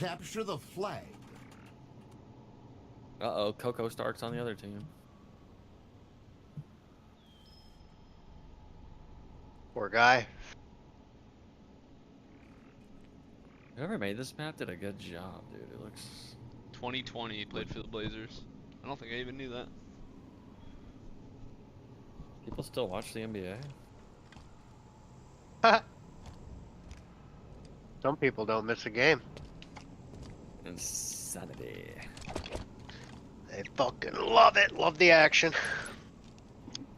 Capture the flag. Uh-oh, Coco Stark's on the other team. Poor guy. Whoever made this map did a good job, dude. It looks... 2020 he played for the Blazers. I don't think I even knew that. People still watch the NBA? Some people don't miss a game. Insanity. They fucking love it. Love the action.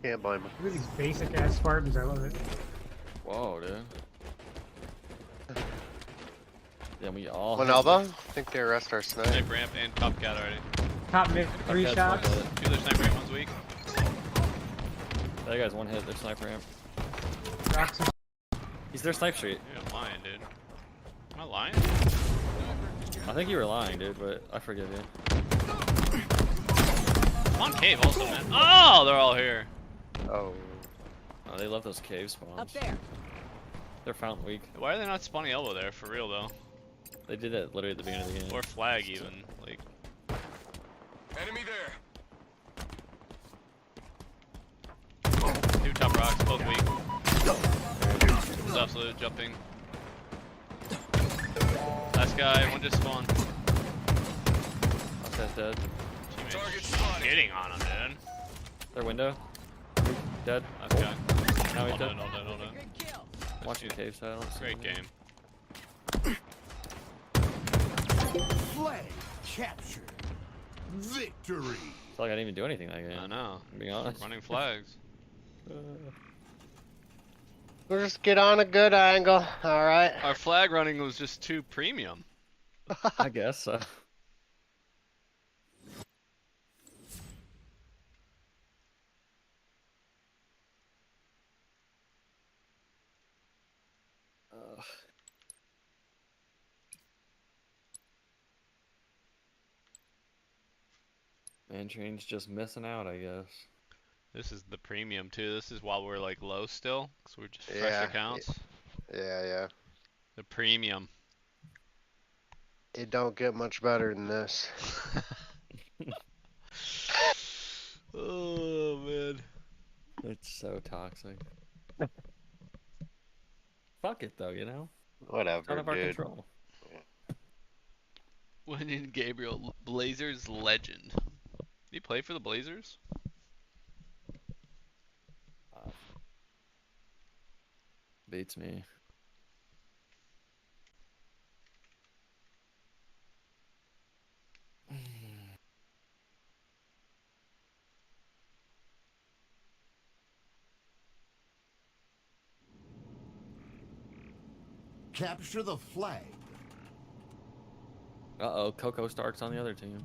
Can't blame them. Look at these basic ass Spartans, I love it. Whoa, dude. Yeah, we all... Winalba? I think they arrest our snipe. Snipe ramp and Copcat already. Top mid, 3 Cupcat's shots. one hit. Two other snipe ramp, one's weak. That guy's one hit, their sniper ramp. Rocks and He's their snipe street. Dude, I'm lying, dude. Am I lying? I think you were lying, dude, but I forgive you. I'm on cave also, man. Oh, they're all here. Oh. Oh, they love those cave spawns. Up there. They're fountain weak. Why are they not spawning elbow there, for real though? They did it literally at the beginning of the game. Or flag even, like. Enemy there. Two top rocks, both weak. It's absolute jumping. Last guy, one just spawned. That's dead. Teammates hitting on him, dude. Their window. Dead. Last guy. Now he's Hold dead. on, hold on, hold on. Good kill. Watching cave side. I don't see Great anything. game. Flag captured. Victory. It's like I didn't even do anything that game. I know. To be honest. Running flags. We'll just get on a good angle. Alright. Our flag running was just too premium. I guess so. Man, Train's just missing out, I guess. This is the premium too. This is while we're like low still, because we're just fresh Yeah. accounts. Yeah. The premium. It don't get much better than this. Oh man. It's so toxic. Fuck it though, you know? It's out Whatever, of our dude. control. Wendy Gabriel, Blazers legend. Did he play for the Blazers? Beats me. Capture the flag. Uh-oh, Coco Stark's on the other team.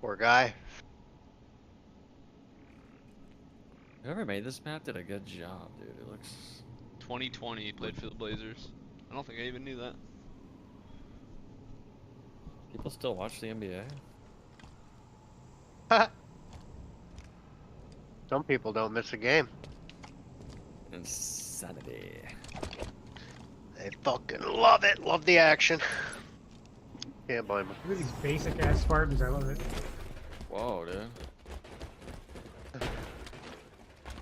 Poor guy. Whoever made this map did a good job, dude. It looks... 2020 he played for the Blazers. I don't think I even knew that. People still watch the NBA? Some people don't miss a game. Insanity. They fucking love it. Love the action. Can't blame them. Look at these basic ass Spartans, I love it. Whoa, dude.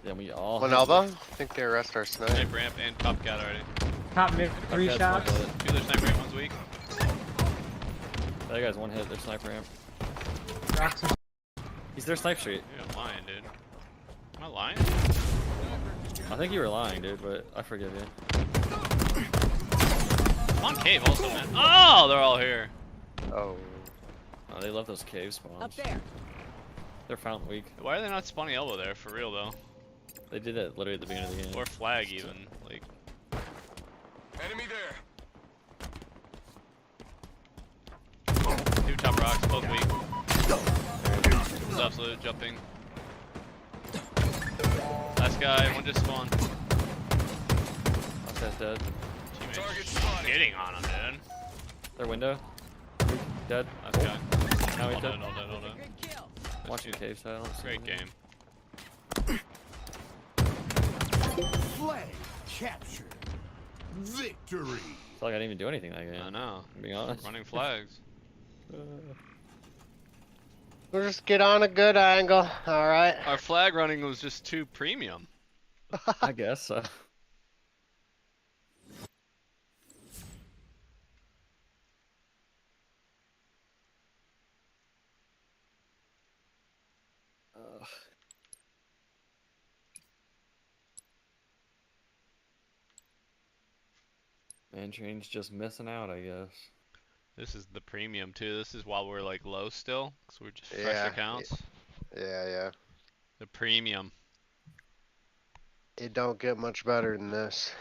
Yeah, we all... Winalba? I think they arrest our snipe. Snipe ramp and Copcat already. Top mid, 3 Cupcat's shots. one hit. Two other snipe ramp, one's weak. That guy's one hit, their sniper ramp. Rocks and He's their snipe street. Dude, I'm lying, dude. Am I lying? I think you were lying, dude, but I forgive you. I'm on cave also, man. Oh, they're all here. Oh. Oh, they love those cave spawns. Up there. They're fountain weak. Why are they not spawning elbow there, for real though? They did it literally at the beginning of the game. Or flag even, like. Enemy there. Two top rocks, both weak. It's absolute jumping. Last guy, one just spawned. That's dead. Teammates hitting on him, dude. Their window. Dead. Last guy. Now he's Hold on, dead. hold on, hold on. Good kill. Watching cave side. I don't see Great anything. game. Flag captured. Victory. It's like I didn't even do anything that game. I know. To be honest. Running flags. We'll just get on a good angle. Alright. Our flag running was just too premium. I guess so. Man, Train's just missing out, I guess. This is the premium too. This is while we're like low still, because we're just fresh Yeah, accounts. Yeah. The premium. It don't get much better than this.